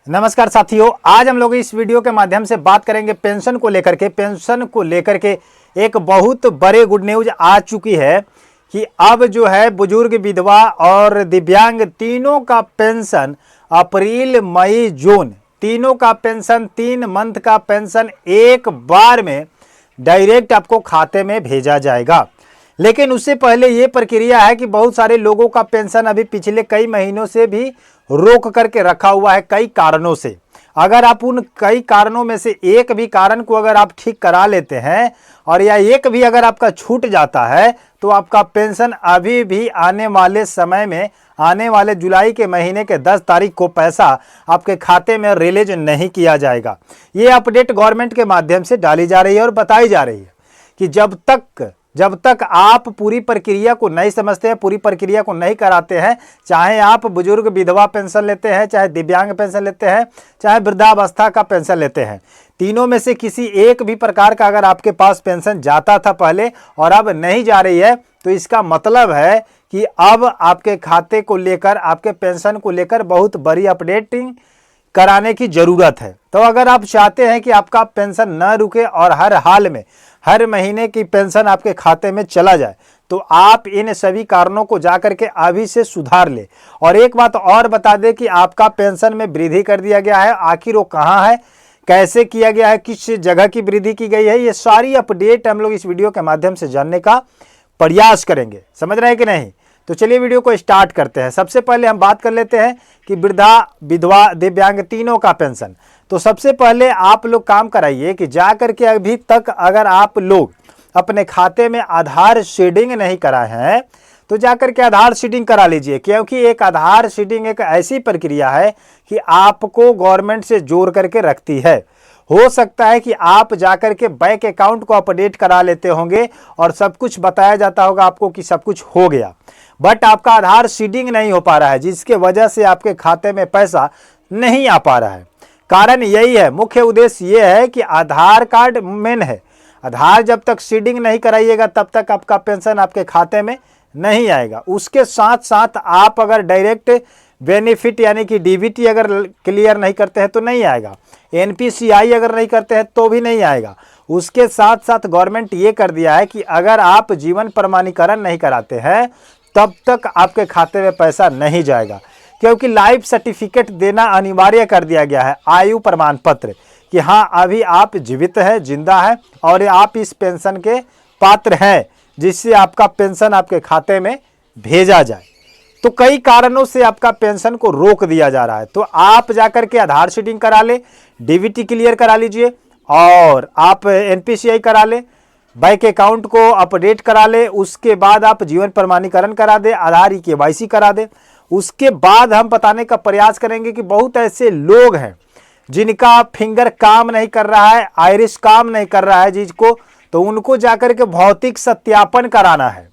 नमस्कार साथियों, आज हम लोग इस वीडियो के माध्यम से बात करेंगे पेंशन को लेकर के एक बहुत बड़े गुड न्यूज आ चुकी है कि अब जो है बुजुर्ग, विधवा और दिव्यांग तीनों का पेंशन अप्रैल, मई, जून तीनों का पेंशन 3 मंथ का पेंशन एक बार में डायरेक्ट आपको खाते में भेजा जाएगा। लेकिन उससे पहले ये प्रक्रिया है कि बहुत सारे लोगों का पेंशन अभी पिछले कई महीनों से भी रोक करके रखा हुआ है कई कारणों से। अगर आप उन कई कारणों में से एक भी कारण को अगर आप ठीक करा लेते हैं और या एक भी अगर आपका छूट जाता है तो आपका पेंशन अभी भी आने वाले समय में, आने वाले जुलाई के महीने के 10 तारीख को पैसा आपके खाते में रिलीज नहीं किया जाएगा। ये अपडेट गवर्नमेंट के माध्यम से डाली जा रही है और बताई जा रही है कि जब तक आप पूरी प्रक्रिया को नहीं समझते हैं, पूरी प्रक्रिया को नहीं कराते हैं, चाहे आप बुजुर्ग विधवा पेंशन लेते हैं, चाहे दिव्यांग पेंशन लेते हैं, चाहे वृद्धावस्था का पेंशन लेते हैं, तीनों में से किसी एक भी प्रकार का अगर आपके पास पेंशन जाता था पहले और अब नहीं जा रही है, तो इसका मतलब है कि अब आपके खाते को लेकर, आपके पेंशन को लेकर बहुत बड़ी अपडेटिंग कराने की जरूरत है। तो अगर आप चाहते हैं कि आपका पेंशन न रुके और हर हाल में हर महीने की पेंशन आपके खाते में चला जाए, तो आप इन सभी कारणों को जाकर के अभी से सुधार ले। और एक बात और बता दें कि आपका पेंशन में वृद्धि कर दिया गया है। आखिर वो कहाँ है, कैसे किया गया है, किस जगह की वृद्धि की गई है, ये सारी अपडेट हम लोग इस वीडियो के माध्यम से जानने का प्रयास करेंगे। समझ रहे हैं कि नहीं? तो चलिए वीडियो को स्टार्ट करते हैं। सबसे पहले हम बात कर लेते हैं कि वृद्धा, विधवा, दिव्यांग तीनों का पेंशन। तो सबसे पहले आप लोग काम कराइए कि जाकर के अभी तक अगर आप लोग अपने खाते में आधार सीडिंग नहीं कराए हैं तो जाकर के आधार सीडिंग करा लीजिए, क्योंकि एक आधार सीडिंग एक ऐसी प्रक्रिया है कि आपको गवर्नमेंट से जोड़ करके रखती है। हो सकता है कि आप जाकर के बैंक अकाउंट को अपडेट करा लेते होंगे और सब कुछ बताया जाता होगा आपको कि सब कुछ हो गया, बट आपका आधार सीडिंग नहीं हो पा रहा है, जिसके वजह से आपके खाते में पैसा नहीं आ पा रहा है। कारण यही है, मुख्य उद्देश्य ये है कि आधार कार्ड मेन है। आधार जब तक सीडिंग नहीं कराइएगा तब तक आपका पेंशन आपके खाते में नहीं आएगा। उसके साथ साथ आप अगर डायरेक्ट बेनिफिट यानी कि डीबीटी अगर क्लियर नहीं करते हैं तो नहीं आएगा, एनपीसीआई अगर नहीं करते हैं तो भी नहीं आएगा। उसके साथ साथ गवर्नमेंट ये कर दिया है कि अगर आप जीवन प्रमाणीकरण नहीं कराते हैं तब तक आपके खाते में पैसा नहीं जाएगा, क्योंकि लाइफ सर्टिफिकेट देना अनिवार्य कर दिया गया है, आयु प्रमाण पत्र, कि हाँ अभी आप जीवित हैं, जिंदा हैं और आप इस पेंशन के पात्र हैं, जिससे आपका पेंशन आपके खाते में भेजा जाए। तो कई कारणों से आपका पेंशन को रोक दिया जा रहा है, तो आप जाकर के आधार सीडिंग करा ले, डीबीटी क्लियर करा लीजिए और आप एनपीसीआई करा ले, बैंक अकाउंट को अपडेट करा ले, उसके बाद आप जीवन प्रमाणीकरण करा दे, आधार केवाईसी करा दे। उसके बाद हम बताने का प्रयास करेंगे कि बहुत ऐसे लोग हैं जिनका फिंगर काम नहीं कर रहा है, आइरिस काम नहीं कर रहा है जिसको, तो उनको जाकर के भौतिक सत्यापन कराना है।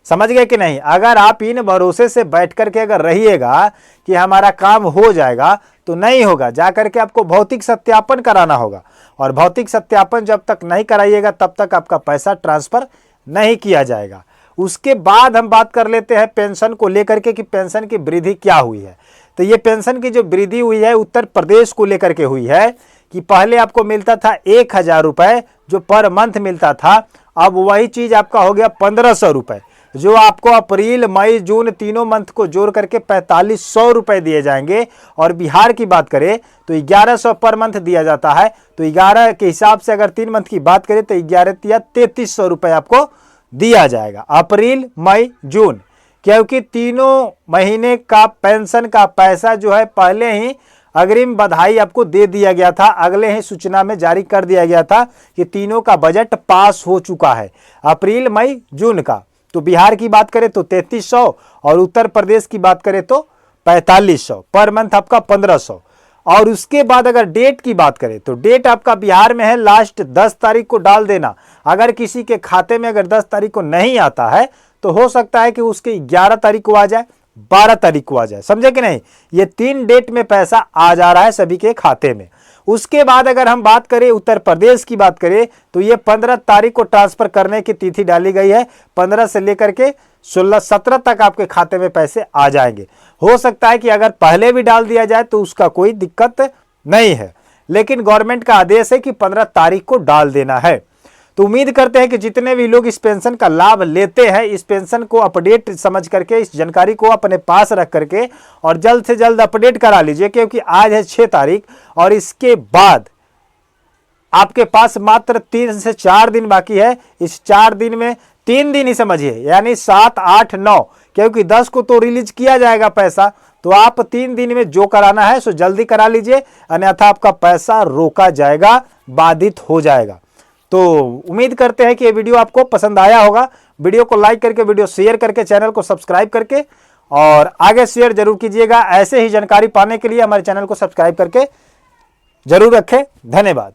समझ गए कि नहीं? अगर आप इन भरोसे से बैठ करके अगर रहिएगा कि हमारा काम हो जाएगा तो नहीं होगा, जाकर के आपको भौतिक सत्यापन कराना होगा और भौतिक सत्यापन जब तक नहीं कराइएगा तब तक आपका पैसा ट्रांसफर नहीं किया जाएगा। उसके बाद हम बात कर लेते हैं पेंशन को लेकर के कि पेंशन की वृद्धि क्या हुई है। तो ये पेंशन की जो वृद्धि हुई है उत्तर प्रदेश को लेकर के हुई है कि पहले आपको मिलता था 1000 रुपये जो पर मंथ मिलता था, अब वही चीज़ आपका हो गया 1500 रुपये, जो आपको अप्रैल, मई, जून तीनों मंथ को जोड़ करके 4500 रुपये दिए जाएंगे। और बिहार की बात करें तो 1100 पर मंथ दिया जाता है, तो 11 के हिसाब से अगर 3 मंथ की बात करें तो 11 या 3300 रुपये आपको दिया जाएगा अप्रैल, मई, जून, क्योंकि तीनों महीने का पेंशन का पैसा जो है पहले ही अग्रिम बधाई आपको दे दिया गया था, अगले ही सूचना में जारी कर दिया गया था कि तीनों का बजट पास हो चुका है, अप्रैल, मई, जून का। तो बिहार की बात करें तो 3300 और उत्तर प्रदेश की बात करें तो 4500, पर मंथ आपका 1500। और उसके बाद अगर डेट की बात करें तो डेट आपका बिहार में है लास्ट 10 तारीख को डाल देना। अगर किसी के खाते में अगर 10 तारीख को नहीं आता है तो हो सकता है कि उसके 11 तारीख को आ जाए, 12 तारीख को आ जाए। समझे कि नहीं? ये 3 डेट में पैसा आ जा रहा है सभी के खाते में। उसके बाद अगर हम बात करें उत्तर प्रदेश की बात करें तो ये 15 तारीख को ट्रांसफर करने की तिथि डाली गई है। 15 से लेकर के 16-17 तक आपके खाते में पैसे आ जाएंगे। हो सकता है कि अगर पहले भी डाल दिया जाए तो उसका कोई दिक्कत नहीं है, लेकिन गवर्नमेंट का आदेश है कि 15 तारीख को डाल देना है। तो उम्मीद करते हैं कि जितने भी लोग इस पेंशन का लाभ लेते हैं, इस पेंशन को अपडेट समझ करके, इस जानकारी को अपने पास रख करके और जल्द से जल्द अपडेट करा लीजिए, क्योंकि आज है 6 तारीख और इसके बाद आपके पास मात्र 3 से 4 दिन बाकी है। इस 4 दिन में 3 दिन ही समझिए, यानी 7, 8, 9, क्योंकि 10 को तो रिलीज किया जाएगा पैसा। तो आप 3 दिन में जो कराना है सो जल्दी करा लीजिए, अन्यथा आपका पैसा रोका जाएगा, बाधित हो जाएगा। तो उम्मीद करते हैं कि ये वीडियो आपको पसंद आया होगा। वीडियो को लाइक करके, वीडियो शेयर करके, चैनल को सब्सक्राइब करके और आगे शेयर जरूर कीजिएगा। ऐसे ही जानकारी पाने के लिए हमारे चैनल को सब्सक्राइब करके जरूर रखें। धन्यवाद।